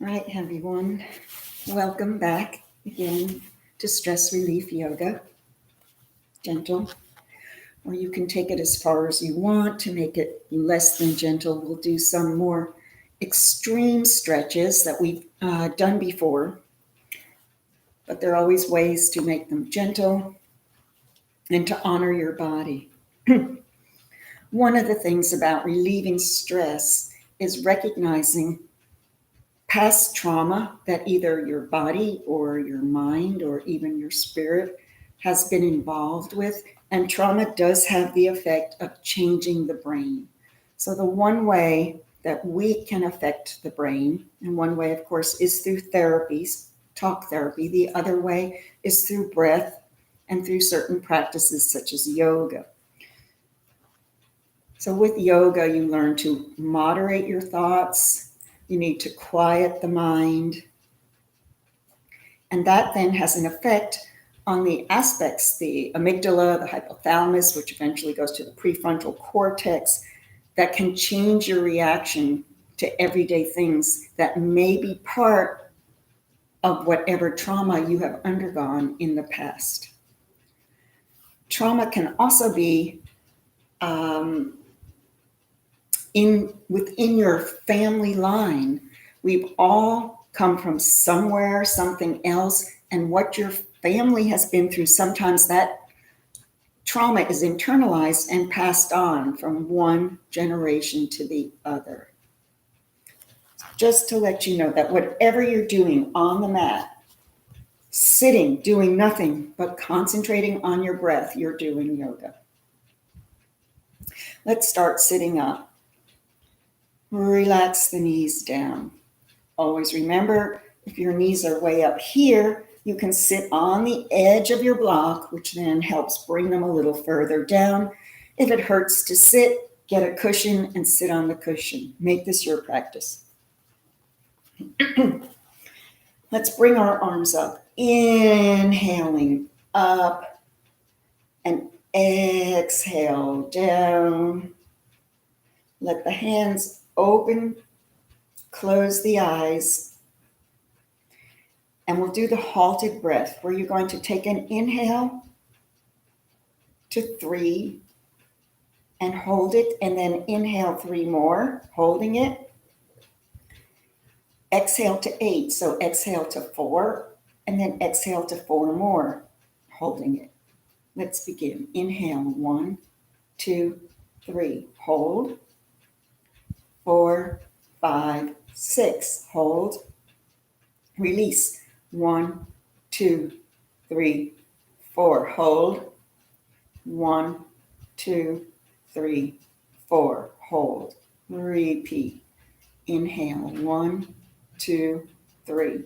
Right, everyone. Welcome back again to Stress Relief Yoga. Gentle, or you can take it as far as you want. To make it less than gentle, we'll do some more extreme stretches that we've done before, but there are always ways to make them gentle and to honor your body. One of the things about relieving stress is recognizing past trauma that either your body or your mind or even your spirit has been involved with. And trauma does have the effect of changing the brain. So the one way that we can affect the brain, and one way, of course, is through therapies, talk therapy. The other way is through breath and through certain practices such as yoga. So with yoga, you learn to moderate your thoughts. You need to quiet the mind. And that then has an effect on the aspects, the amygdala, the hypothalamus, which eventually goes to the prefrontal cortex, that can change your reaction to everyday things that may be part of whatever trauma you have undergone in the past. Trauma can also be within your family line. We've all come from somewhere, something else, and what your family has been through, sometimes that trauma is internalized and passed on from one generation to the other. Just to let you know that whatever you're doing on the mat, sitting, doing nothing but concentrating on your breath, you're doing yoga. Let's start sitting up. Relax the knees down. Always remember, if your knees are way up here, you can sit on the edge of your block, which then helps bring them a little further down. If it hurts to sit, get a cushion and sit on the cushion. Make this your practice. Let's bring our arms up. Inhaling up and exhale down. Let the hands open, close the eyes, and we'll do the halted breath where you're going to take an inhale to 3 and hold it, and then inhale 3 more, holding it. Exhale to 8, so exhale to 4, and then exhale to 4 more, holding it. Let's begin. Inhale, 1, 2, 3, hold. 4, 5, 6, hold. Release. 1, 2, 3, 4, hold. 1, 2, 3, 4, hold. Repeat. Inhale. 1, 2, 3.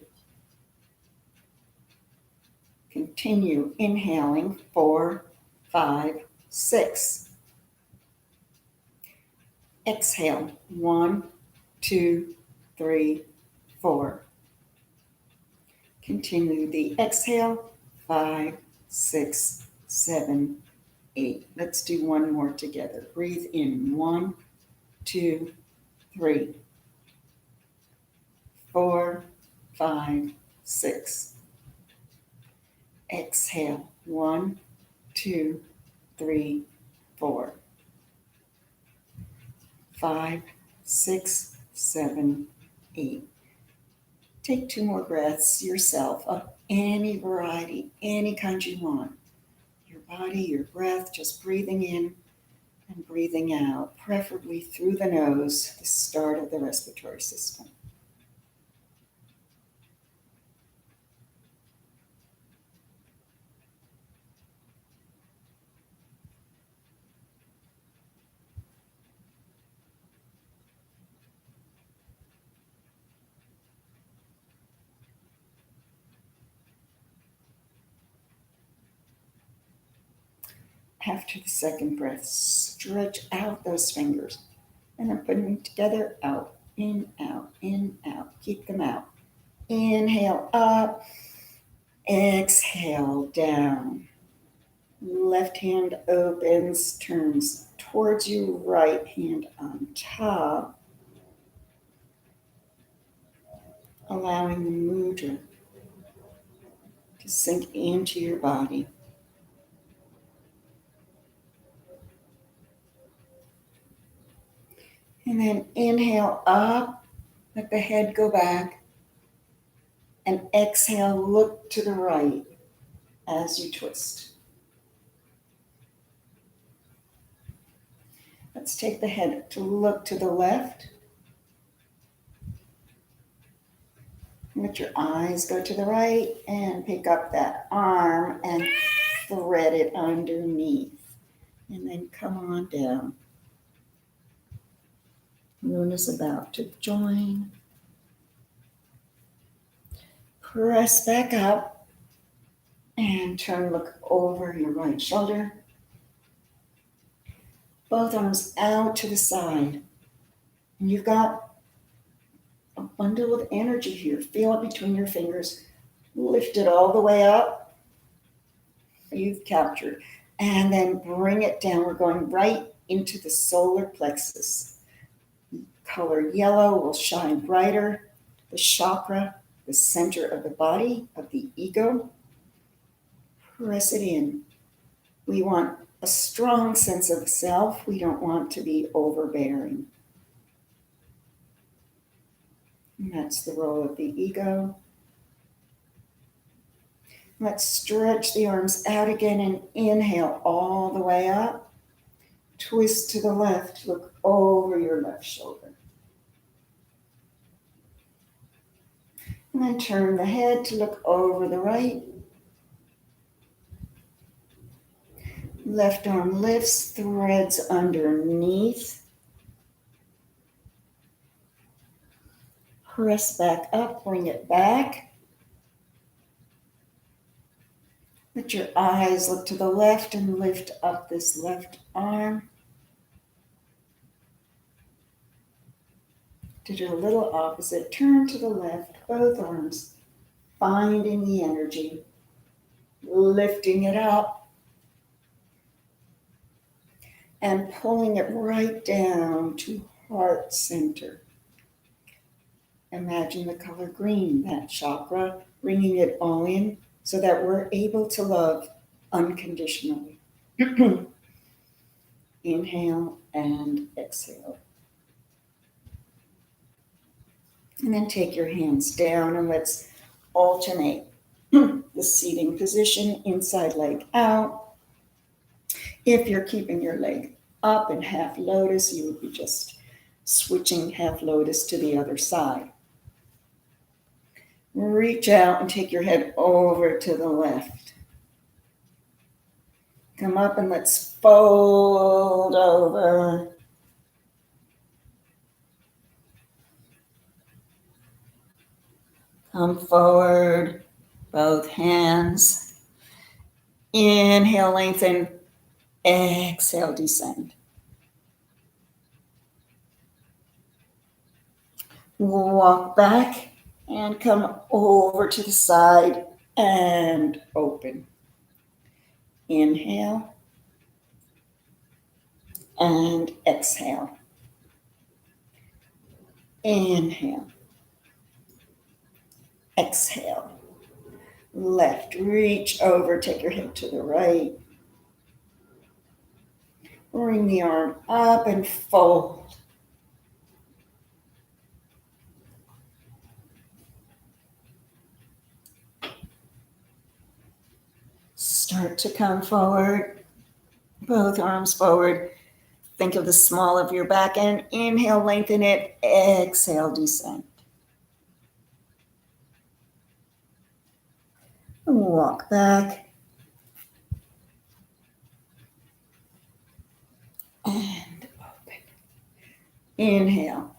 Continue inhaling. 4, 5, 6. Exhale. 1, 2, 3, 4. Continue the exhale. 5, 6, 7, 8. Let's do one more together. Breathe in. 1, 2, 3, 4, 5, 6. Exhale. 1, 2, 3, 4. 5, 6, 7, 8. Take 2 more breaths yourself of any variety, any kind you want. Your body, your breath, just breathing in and breathing out, preferably through the nose, the start of the respiratory system. After the second breath, stretch out those fingers and then put them together, out, in, out, in, out. Keep them out. Inhale up, exhale down. Left hand opens, turns towards you, right hand on top, allowing the mudra to sink into your body. And then inhale up, let the head go back, and exhale, look to the right as you twist. Let's take the head to look to the left. Let your eyes go to the right and pick up that arm and thread it underneath. And then come on down. Moon is about to join. Press back up and turn, look over your right shoulder. Both arms out to the side. And you've got a bundle of energy here. Feel it between your fingers. Lift it all the way up. You've captured. And then bring it down. We're going right into the solar plexus. Color yellow will shine brighter. The chakra, the center of the body, of the ego. Press it in. We want a strong sense of self. We don't want to be overbearing. And that's the role of the ego. Let's stretch the arms out again and inhale all the way up. Twist to the left, look over your left shoulder. And then turn the head to look over the right. Left arm lifts, threads underneath. Press back up, bring it back. Let your eyes look to the left and lift up this left arm. To do a little opposite, turn to the left, both arms, finding the energy, lifting it up, and pulling it right down to heart center. Imagine the color green, that chakra, bringing it all in so that we're able to love unconditionally. Inhale and exhale. And then take your hands down and let's alternate the seating position, inside leg out. If you're keeping your leg up in half lotus, you would be just switching half lotus to the other side. Reach out and take your head over to the left. Come up and let's fold over. Come forward, both hands. Inhale, lengthen. Exhale, descend. Walk back and come over to the side and open. Inhale and exhale. Inhale. Exhale. Left, reach over, take your head to the right. Bring the arm up and fold. Start to come forward, both arms forward. Think of the small of your back end. Inhale, lengthen it. Exhale, descend. Walk back. And open. Inhale.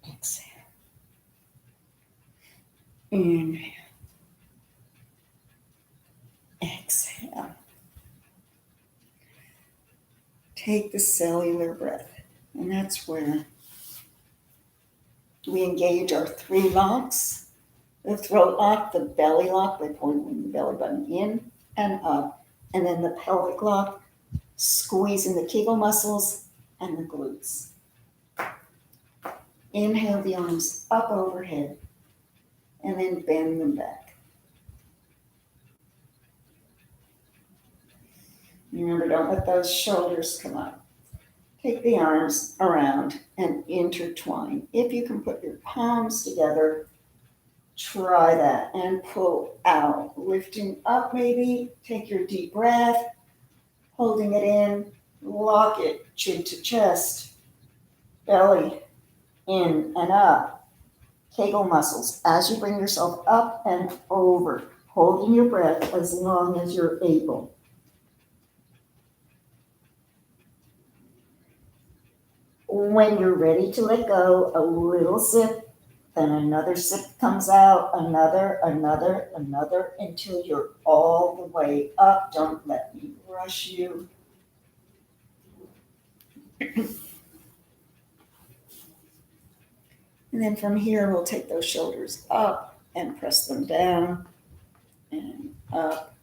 Exhale. Inhale. Exhale. Take the cellular breath. And that's where we engage our 3 locks. The throat lock, the belly lock by pulling the belly button in and up. And then the pelvic lock, squeezing the Kegel muscles and the glutes. Inhale the arms up overhead and then bend them back. Remember, don't let those shoulders come up. Take the arms around and intertwine. If you can put your palms together, try that and pull out. Lifting up maybe, take your deep breath, holding it in, lock it, chin to chest, belly in and up. Kegel muscles as you bring yourself up and over, holding your breath as long as you're able. When you're ready to let go, a little sip, then another sip comes out, another, until you're all the way up. Don't let me rush you. And then from here, we'll take those shoulders up and press them down and up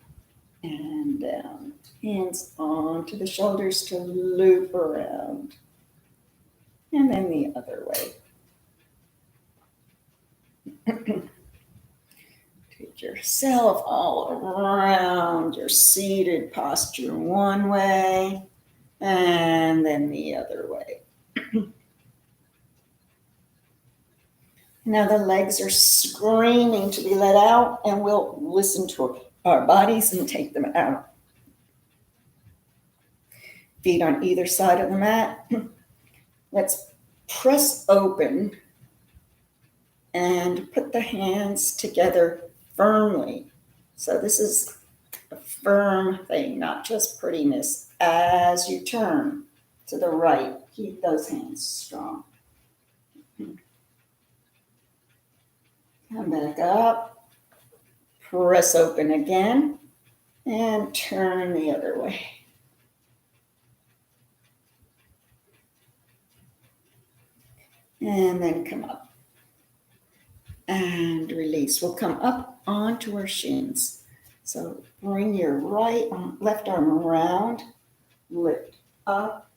and down. Hands onto the shoulders to loop around. And then the other way. Take yourself all around your seated posture one way and then the other way. Now the legs are screaming to be let out, and we'll listen to our bodies and take them out. Feet on either side of the mat. Let's press open and put the hands together firmly. So this is a firm thing, not just prettiness. As you turn to the right, keep those hands strong. Come back up, press open again, and turn the other way. And then come up and release. We'll come up onto our shins. So bring your left arm around, lift up,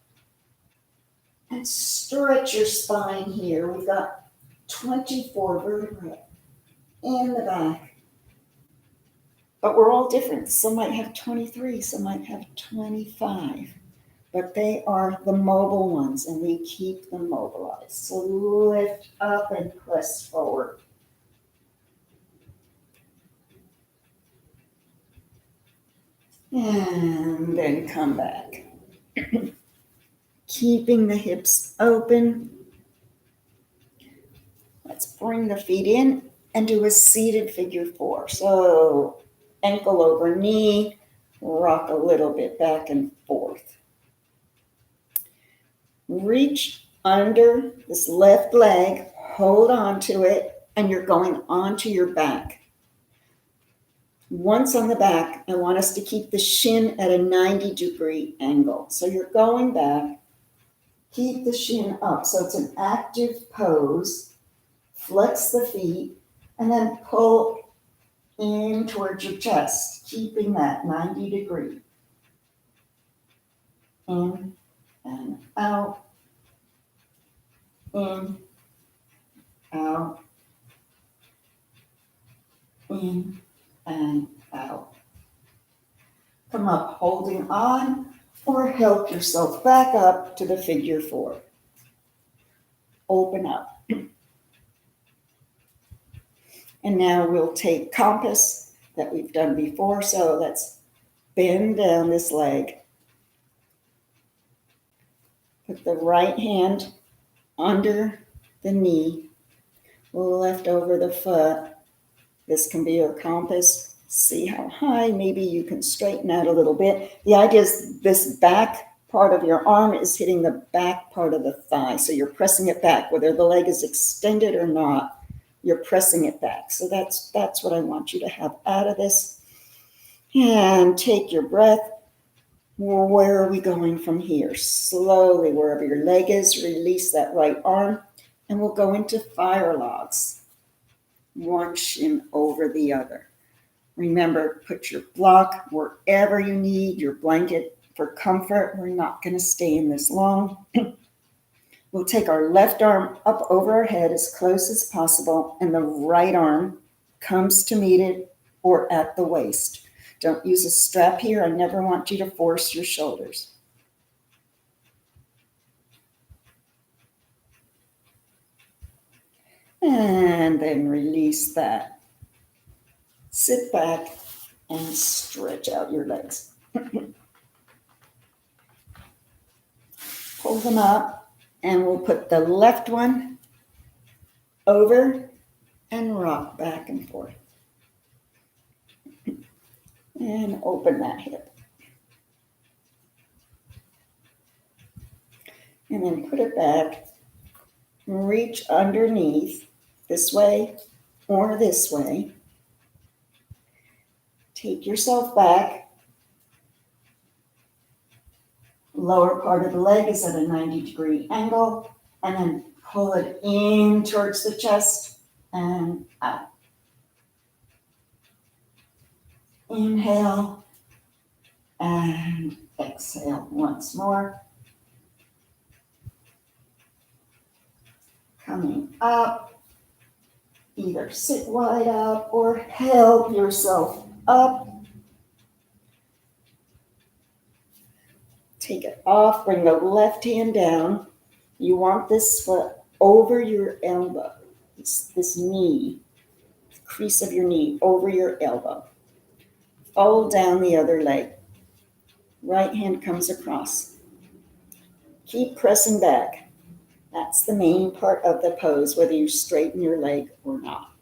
and stretch your spine here. We've got 24 vertebrae in the back. But we're all different. Some might have 23, some might have 25. But they are the mobile ones, and we keep them mobilized. So lift up and press forward. And then come back. Keeping the hips open. Let's bring the feet in and do a seated figure 4. So ankle over knee, rock a little bit back and forth. Reach under this left leg, hold on to it, and you're going onto your back. Once on the back, I want us to keep the shin at a 90-degree angle. So you're going back, keep the shin up. So it's an active pose. Flex the feet, and then pull in towards your chest, keeping that 90-degree. In and out, in, out, in, and out. Come up holding on, or help yourself back up to the figure 4. Open up. And now we'll take compass that we've done before. So let's bend down this leg. Put the right hand under the knee, left over the foot. This can be your compass. See how high. Maybe you can straighten out a little bit. The idea is this back part of your arm is hitting the back part of the thigh. So you're pressing it back, whether the leg is extended or not, you're pressing it back. So that's what I want you to have out of this. And take your breath. Well, where are we going from here? Slowly, wherever your leg is, release that right arm, and we'll go into fire logs. One shin over the other. Remember, put your block wherever you need, your blanket for comfort. We're not going to stay in this long. We'll take our left arm up over our head as close as possible, and the right arm comes to meet it or at the waist. Don't use a strap here. I never want you to force your shoulders. And then release that. Sit back and stretch out your legs. Pull them up, and we'll put the left one over and rock back and forth. And open that hip. And then put it back. Reach underneath this way or this way. Take yourself back. Lower part of the leg is at a 90-degree angle. And then pull it in towards the chest and out. Inhale and exhale once more. Coming up, either sit wide up or help yourself up. Take it off, bring the left hand down. You want this foot over your elbow, this knee, the crease of your knee over your elbow. Fold down the other leg. Right hand comes across. Keep pressing back. That's the main part of the pose, whether you straighten your leg or not.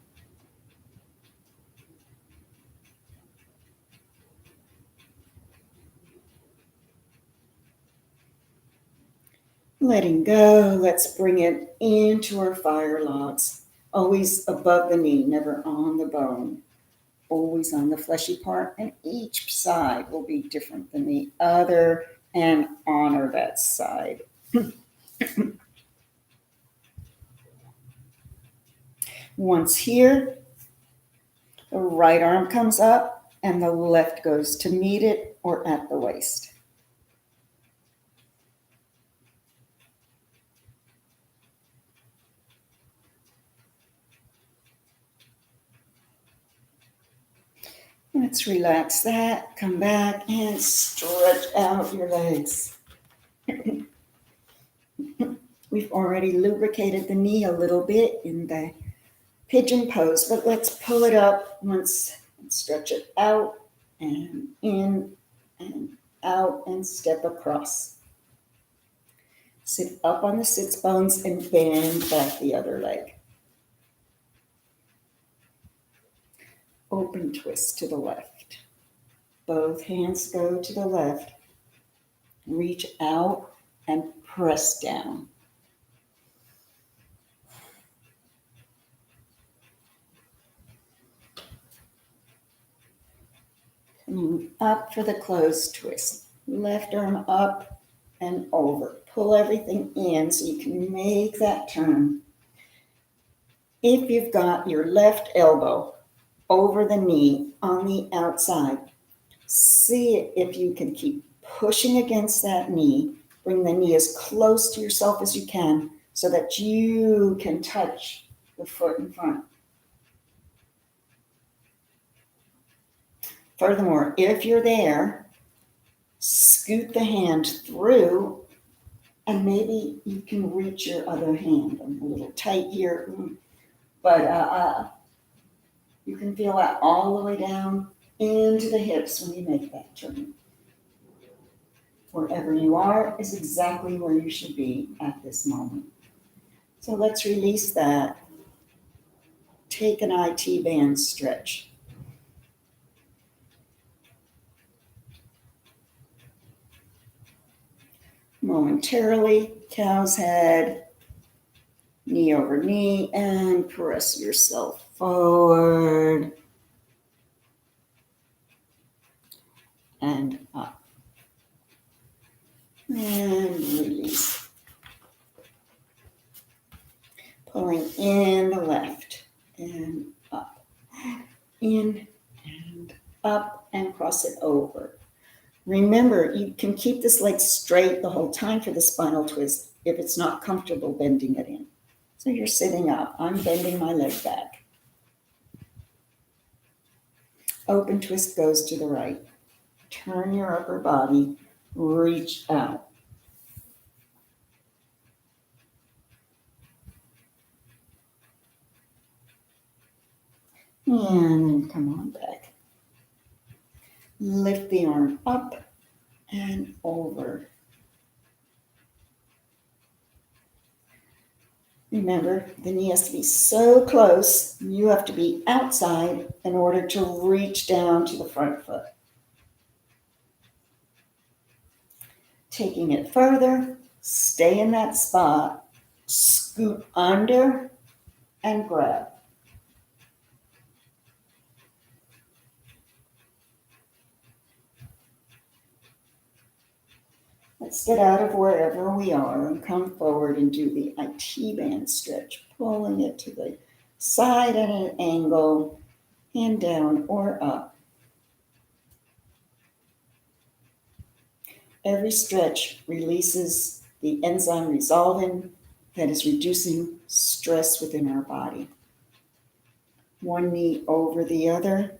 Letting go, let's bring it into our fire logs. Always above the knee, never on the bone. Always on the fleshy part, and each side will be different than the other, and honor that side. Once here, the right arm comes up and the left goes to meet it or at the waist. Let's relax that, come back and stretch out your legs. We've already lubricated the knee a little bit in the pigeon pose, but let's pull it up once and stretch it out and in and out and step across. Sit up on the sits bones and bend back the other leg. Open twist to the left. Both hands go to the left. Reach out and press down. Coming up for the closed twist. Left arm up and over. Pull everything in so you can make that turn. If you've got your left elbow over the knee on the outside, see if you can keep pushing against that knee. Bring the knee as close to yourself as you can so that you can touch the foot in front. Furthermore, if you're there, scoot the hand through and maybe you can reach your other hand. I'm a little tight here, but You can feel that all the way down into the hips when you make that turn. Wherever you are is exactly where you should be at this moment. So let's release that. Take an IT band stretch. Momentarily, cow's head, knee over knee, and press yourself forward and up. And release. Pulling in the left and up. In and up and cross it over. Remember, you can keep this leg straight the whole time for the spinal twist if it's not comfortable bending it in. So you're sitting up. I'm bending my leg back. Open twist goes to the right. Turn your upper body, reach out. And then come on back. Lift the arm up and over. Remember, the knee has to be so close, you have to be outside in order to reach down to the front foot. Taking it further, stay in that spot, scoot under and grab. Let's get out of wherever we are and come forward and do the IT band stretch, pulling it to the side at an angle and down or up. Every stretch releases the enzyme resolvin that is reducing stress within our body. One knee over the other.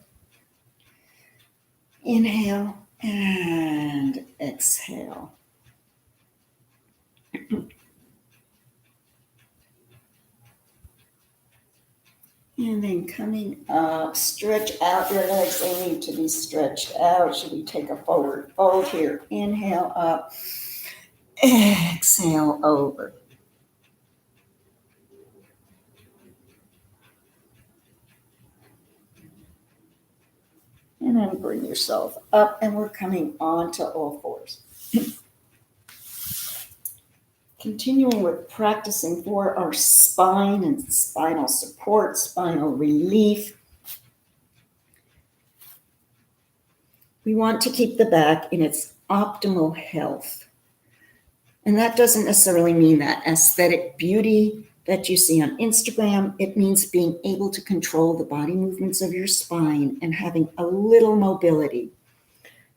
Inhale and exhale. And then coming up, stretch out your legs. They need to be stretched out. Should we take a forward fold here? Inhale up, exhale over. And then bring yourself up, and we're coming onto all fours. Continuing with practicing for our spine and spinal support, spinal relief. We want to keep the back in its optimal health. And that doesn't necessarily mean that aesthetic beauty that you see on Instagram. It means being able to control the body movements of your spine and having a little mobility.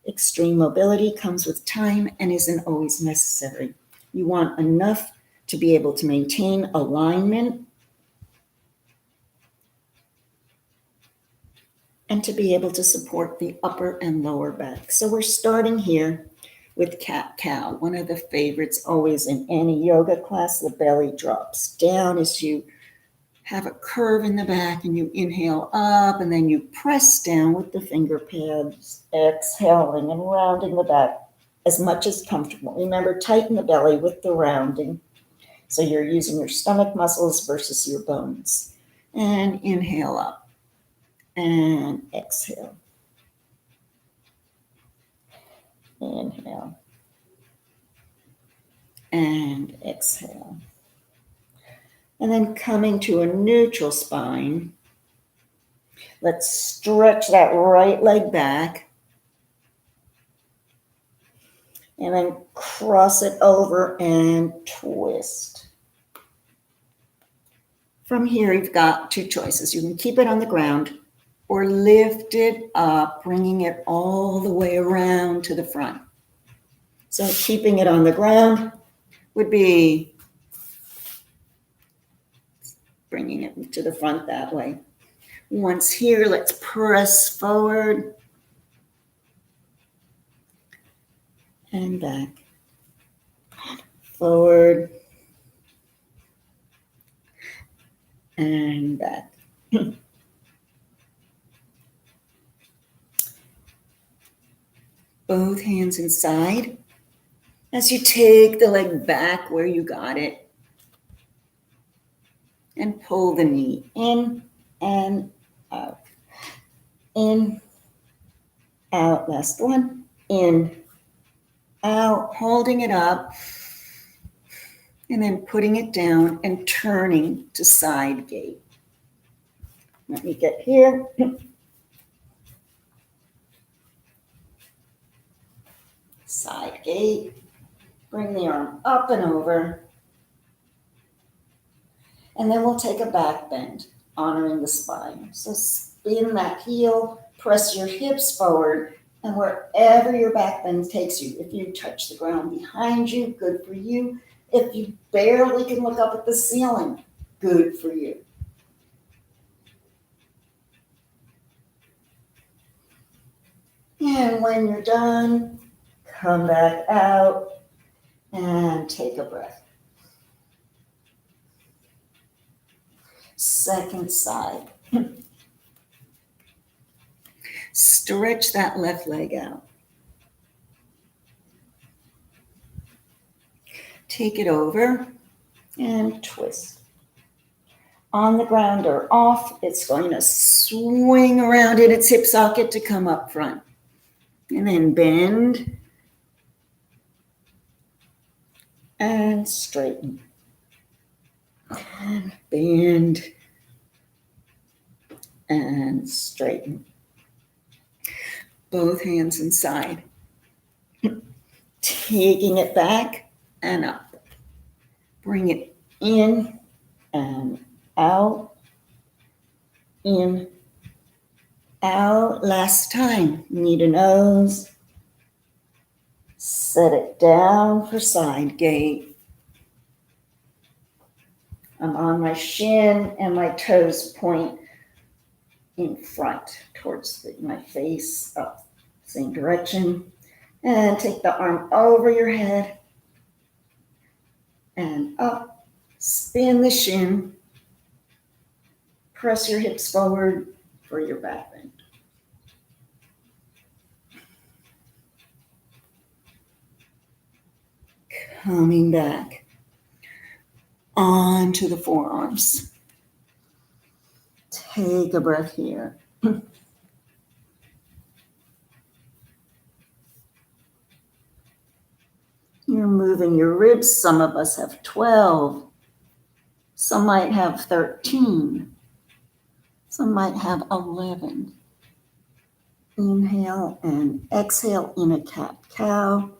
Extreme mobility comes with time and isn't always necessary. You want enough to be able to maintain alignment and to be able to support the upper and lower back. So we're starting here with cat-cow, one of the favorites always in any yoga class. The belly drops down as you have a curve in the back and you inhale up, and then you press down with the finger pads, exhaling and rounding the back as much as comfortable. Remember, tighten the belly with the rounding. So you're using your stomach muscles versus your bones. And inhale up and exhale. Inhale and exhale. And then coming to a neutral spine, let's stretch that right leg back. And then cross it over and twist. From here, you've got two choices. You can keep it on the ground or lift it up, bringing it all the way around to the front. So keeping it on the ground would be bringing it to the front that way. Once here, let's press forward and back. Forward and back. Both hands inside. As you take the leg back where you got it and pull the knee in and out. In, out. Last one. In, out. Holding it up. And then putting it down and turning to side gate. Let me get here. Side gate. Bring the arm up and over. And then we'll take a back bend, honoring the spine. So spin that heel, press your hips forward, and wherever your back bend takes you, if you touch the ground behind you, good for you. If you barely can look up at the ceiling, good for you. And when you're done, come back out and take a breath. Second side. Stretch that left leg out. Take it over and twist. On the ground or off, it's going to swing around in its hip socket to come up front. And then bend and straighten. And bend and straighten. Both hands inside. Taking it back and up. Bring it in and out. In, out. Last time. Knee to nose. Set it down for side gate. I'm on my shin and my toes point in front towards my face, up, same direction. And take the arm over your head and up. Spin the shin. Press your hips forward for your back bend. Coming back onto the forearms. Take a breath here. You're moving your ribs. Some of us have 12. Some might have 13. Some might have 11. Inhale and exhale in a cat-cow.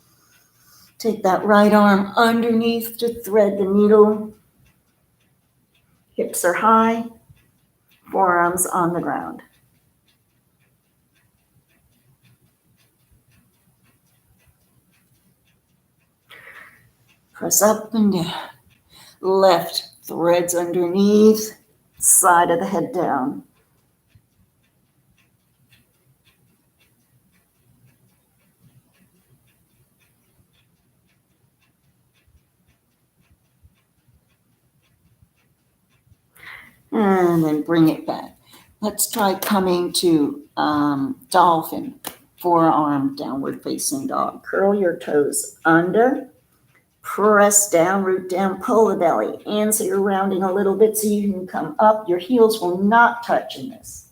Take that right arm underneath to thread the needle. Hips are high, forearms on the ground. Press up and down. Left threads underneath, side of the head down. And then bring it back. Let's try coming to dolphin, forearm downward facing dog. Curl your toes under, press down, root down, pull the belly in so you're rounding a little bit so you can come up. Your heels will not touch in this.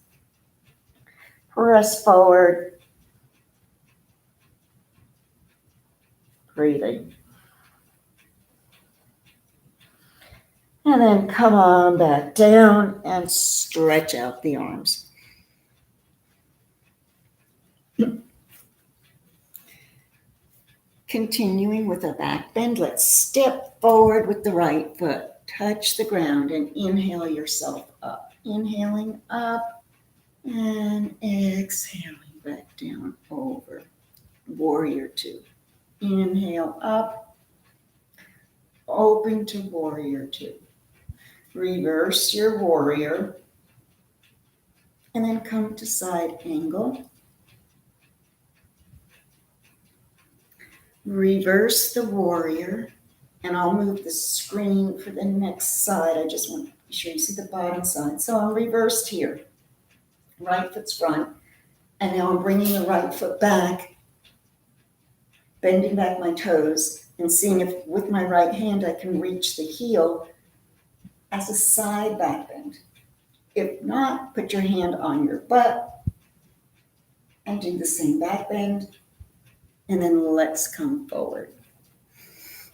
Press forward. Breathing. And then come on back down and stretch out the arms. Continuing with a back bend, let's step forward with the right foot. Touch the ground and inhale yourself up. Inhaling up and exhaling back down over. Warrior two. Inhale up. Open to warrior two. Reverse your warrior. And then come to side angle. Reverse the warrior. And I'll move the screen for the next side. I just want to be sure you see the bottom side. So I'm reversed here. Right foot's front. And now I'm bringing the right foot back. bending back my toes and seeing if with my right hand I can reach the heel as a side back bend. If not, put your hand on your butt and do the same back bend. And then let's come forward.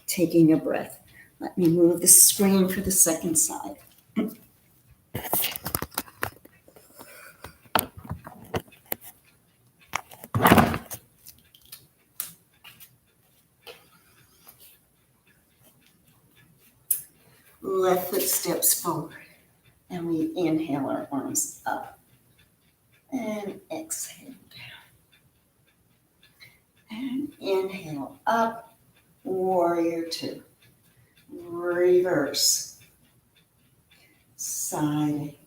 Taking a breath. Let me move the screen for the second side. Left foot steps forward. And we inhale our arms up. And exhale down. And inhale up. Warrior two. Reverse. Side ankle.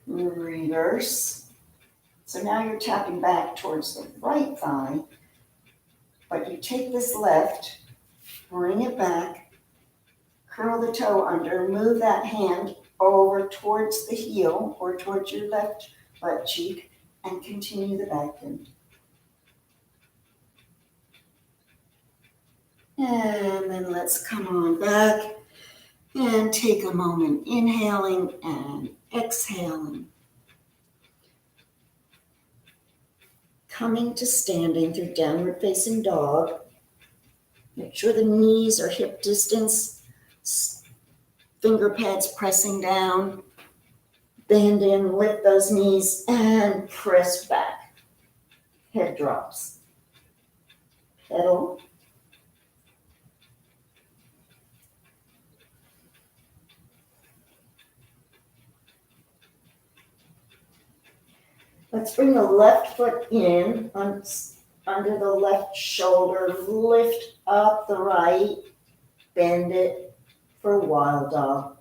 Reverse. So now you're tapping back towards the right thigh, but you take this left, bring it back, curl the toe under, move that hand over towards the heel or towards your left butt cheek, and continue the back bend. And then let's come on back and take a moment inhaling and exhaling. Coming to standing through downward facing dog. Make sure the knees are hip distance, finger pads pressing down. Bend in, lift those knees and press back. Head drops. Pedal. Let's bring the left foot in under the left shoulder. Lift up the right. Bend it for wild dog.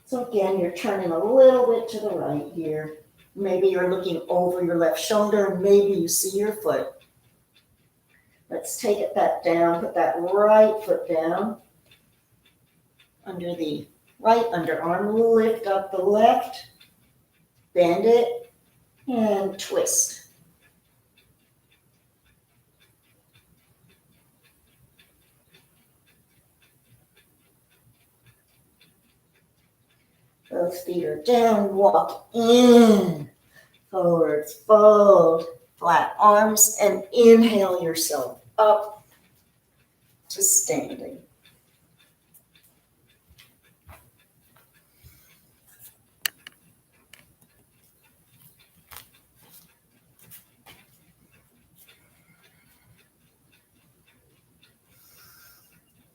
So again, you're turning a little bit to the right here. Maybe you're looking over your left shoulder. Maybe you see your foot. Let's take it back down. Put that right foot down under the right underarm. Lift up the left. Bend it and twist. Both feet are down. Walk in. Forwards, fold. Flat arms and inhale yourself up to standing.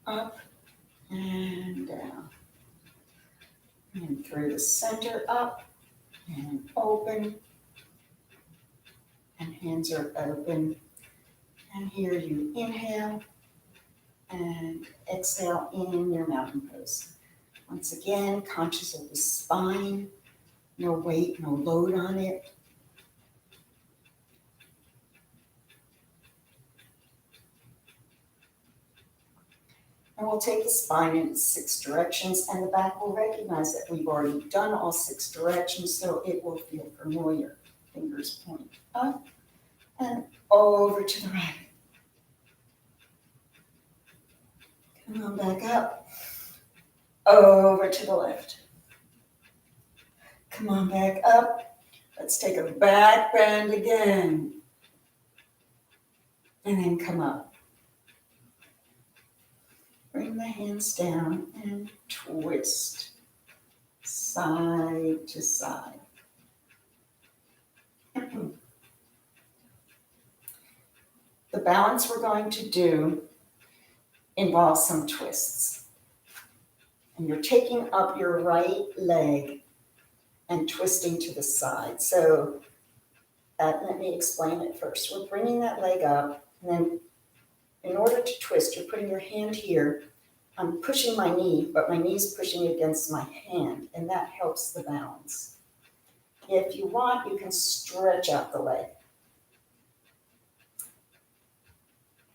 Up and down. And through the center, up and open. And hands are open. And here you inhale and exhale in your mountain pose. Once again, conscious of the spine. No weight, no load on it. And we'll take the spine in 6 directions, and the back will recognize that we've already done all 6 directions, so it will feel familiar. Fingers point up and over to the right. Come on back up, over to the left. Come on back up. Let's take a back bend again. And then come up. Bring the hands down and twist side to side. The balance we're going to do involves some twists. And you're taking up your right leg and twisting to the side. So let me explain it first. We're bringing that leg up, and then in order to twist, you're putting your hand here. I'm pushing my knee, but my knee's pushing against my hand, and that helps the balance. If you want, you can stretch out the leg.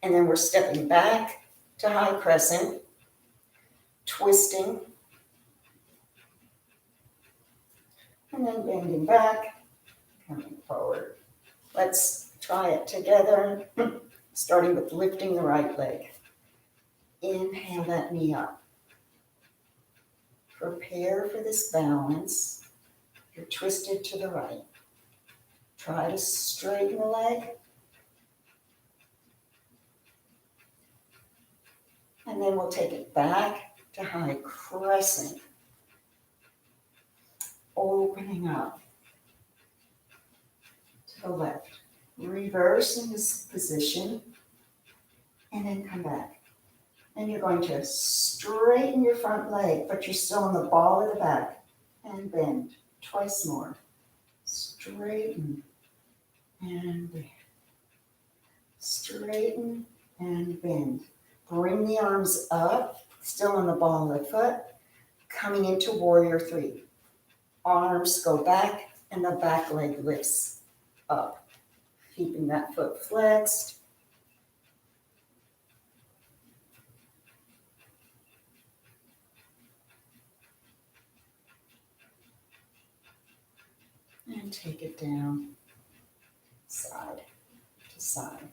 And then we're stepping back to high crescent, twisting, and then bending back coming forward. Let's try it together, starting with lifting the right leg. Inhale that knee up. Prepare for this balance. You're twisted to the right. Try to straighten the leg. And then we'll take it back to high crescent. Opening up to the left. Reverse in this position. And then come back. And you're going to straighten your front leg, but you're still on the ball of the back. And bend. Twice more. Straighten and bend. Straighten and bend. Bring the arms up, still on the ball of the foot. Coming into warrior three. Arms go back and the back leg lifts up. Keeping that foot flexed. And take it down, side to side.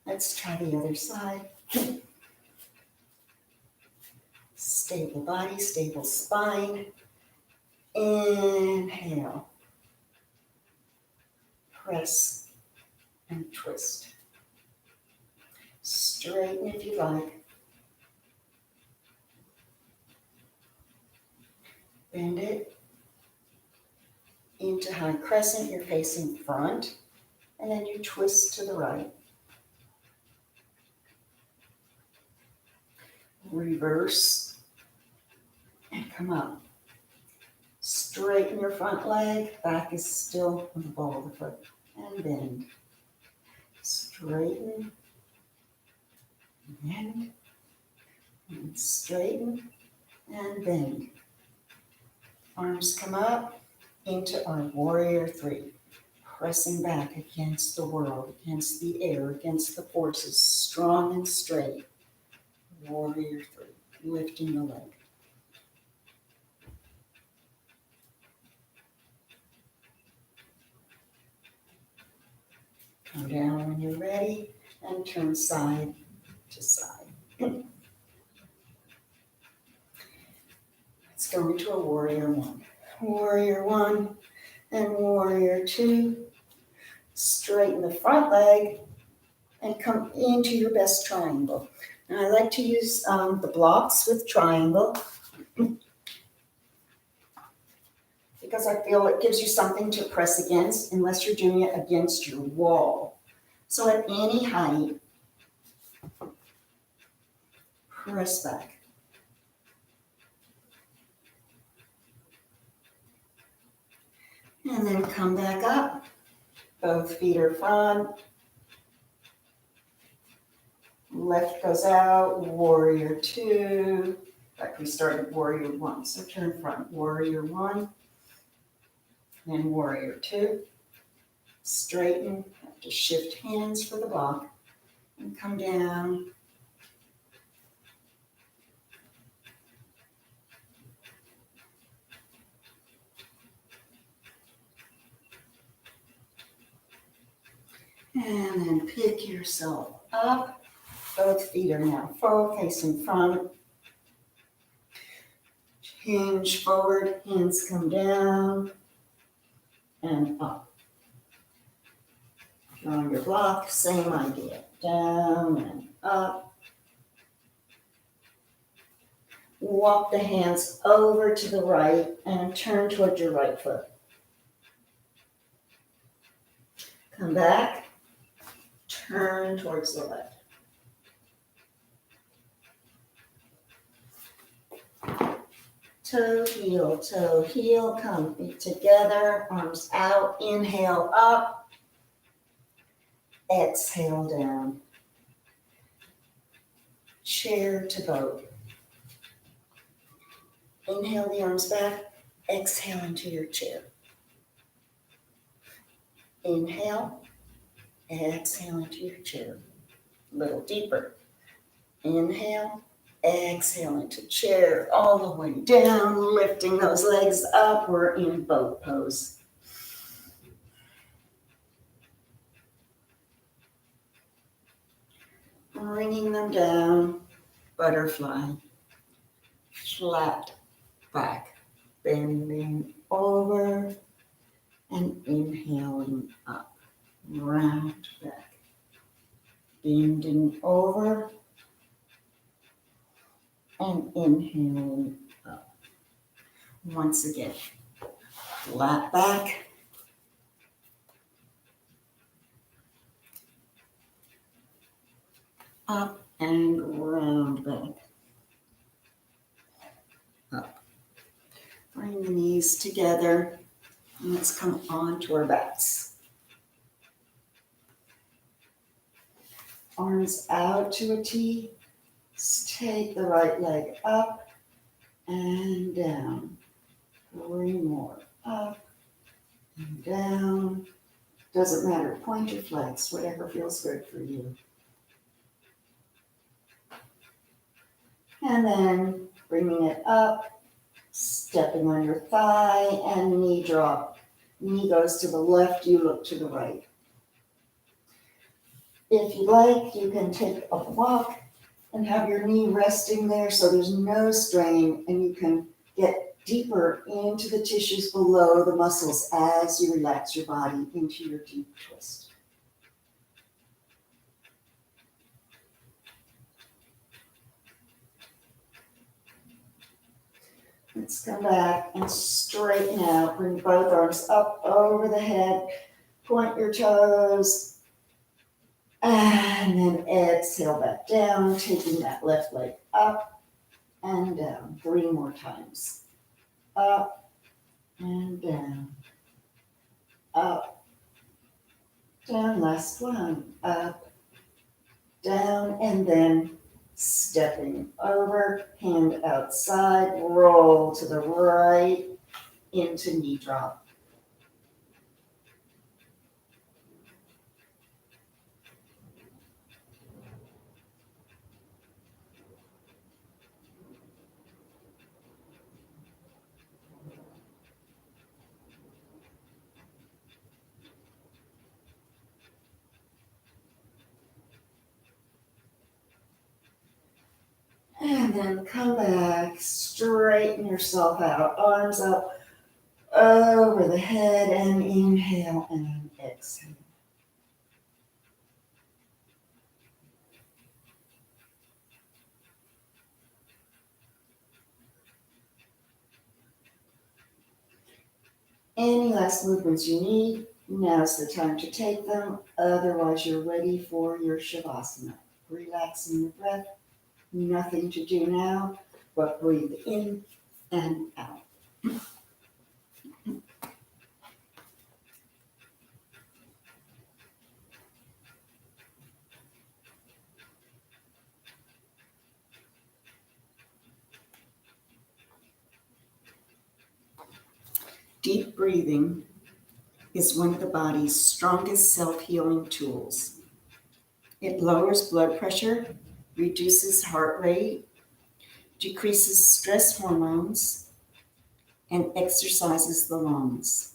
Let's try the other side. Stable body, stable spine. Inhale. Press and twist. Straighten if you like. Bend it. Into high crescent, you're facing front, and then you twist to the right. Reverse, and come up. Straighten your front leg, back is still on the ball of the foot, and bend. Straighten, bend, and straighten, and bend. Arms come up. Into our warrior three, pressing back against the world, against the air, against the forces, strong and straight. Warrior three, lifting the leg. Come down when you're ready and turn side to side. Let's go into a warrior one. Warrior one and warrior two. Straighten the front leg and come into your best triangle. And I like to use the blocks with triangle because I feel it gives you something to press against unless you're doing it against your wall. So at any height, press back. And then come back up. Both feet are front. Left goes out, warrior two. In fact, we started warrior one, so turn front. Warrior one, then warrior two. Straighten, have to shift hands for the block, and come down. And then pick yourself up. Both feet are now forward, facing front. Hinge forward, hands come down and up. On your block, same idea. Down and up. Walk the hands over to the right and turn towards your right foot. Come back. Turn towards the left. Toe, heel, come feet together, arms out, inhale up, exhale down. Chair to boat. Inhale the arms back, exhale into your chair. Inhale, exhale into your chair. A little deeper. Inhale, exhale into chair, all the way down, lifting those legs up. We're in boat pose. bringing them down, butterfly, flat back, bending over and inhaling up, round back, bending over and inhaling up. Once again, flat back, up and round back, up. Bring the knees together and let's come onto our backs. Arms out to a T. Take the right leg up and down. 3 more. Up and down. Doesn't matter. Point or flex, whatever feels good for you. And then bringing it up, stepping on your thigh and knee drop. Knee goes to the left, you look to the right. If you like, you can take a walk and have your knee resting there so there's no strain, and you can get deeper into the tissues below the muscles as you relax your body into your deep twist. Let's come back and straighten out. Bring both arms up over the head. Point your toes. And then exhale back down, taking that left leg up and down. 3 more times. Up and down. Up, down. Last one. Up, down, and then stepping over, hand outside, roll to the right into knee drop. And then come back, straighten yourself out, arms up over the head, and inhale and exhale. Any last movements you need, now's the time to take them. Otherwise, you're ready for your Shavasana. Relaxing the breath, nothing to do now, but breathe in and out. Deep breathing is one of the body's strongest self-healing tools. It lowers blood pressure, reduces heart rate, decreases stress hormones, and exercises the lungs.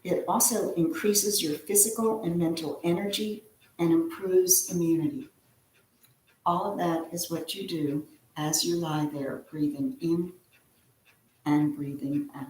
It also increases your physical and mental energy and improves immunity. All of that is what you do as you lie there, breathing in and breathing out.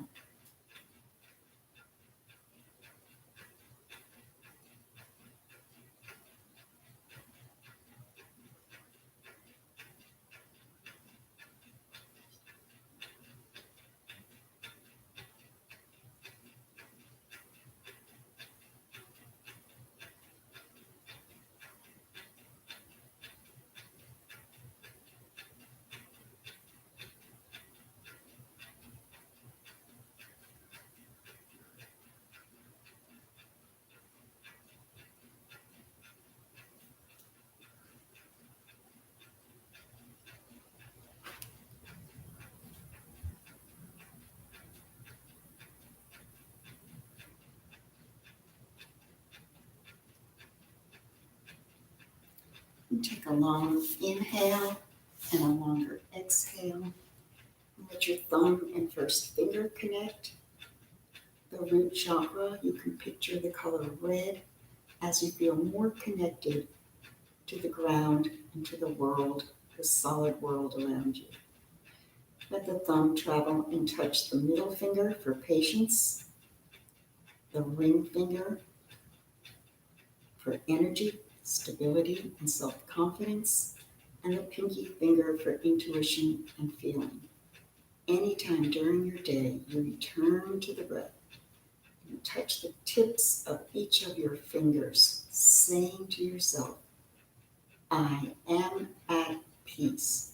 And take a long inhale and a longer exhale. Let your thumb and first finger connect. The root chakra, you can picture the color red as you feel more connected to the ground and to the world, the solid world around you. Let the thumb travel and touch the middle finger for patience, the ring finger for energy, stability, and self-confidence, and the pinky finger for intuition and feeling. Anytime during your day you return to the breath, you touch the tips of each of your fingers, saying to yourself, I am at peace.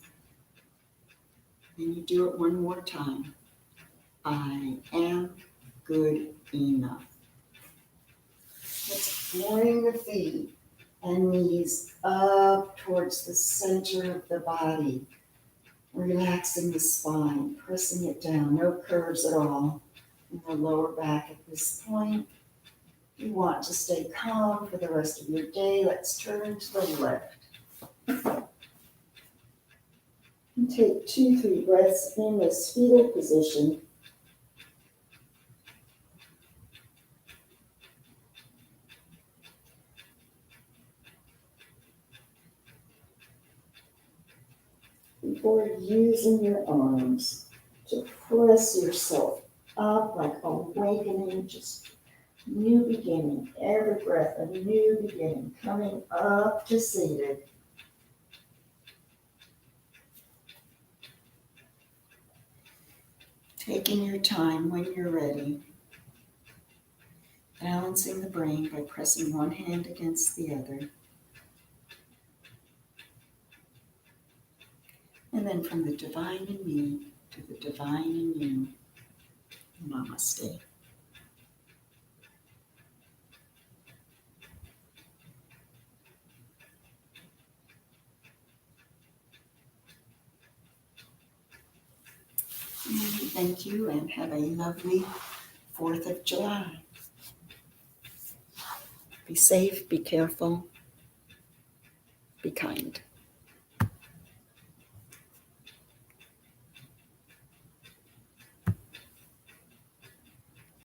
And you do it one more time. I am good enough. Let's bring the feet and knees up towards the center of the body, relaxing the spine, pressing it down, no curves at all in the lower back at this point. You want to stay calm for the rest of your day. Let's turn to the left. And take 2-3 breaths in this fetal position. Before using your arms to press yourself up like awakening, just new beginning. Every breath, a new beginning, coming up to seated. Taking your time when you're ready. Balancing the brain by pressing one hand against the other. And then from the divine in me to the divine in you, namaste. And thank you and have a lovely 4th of July. Be safe, be careful, be kind.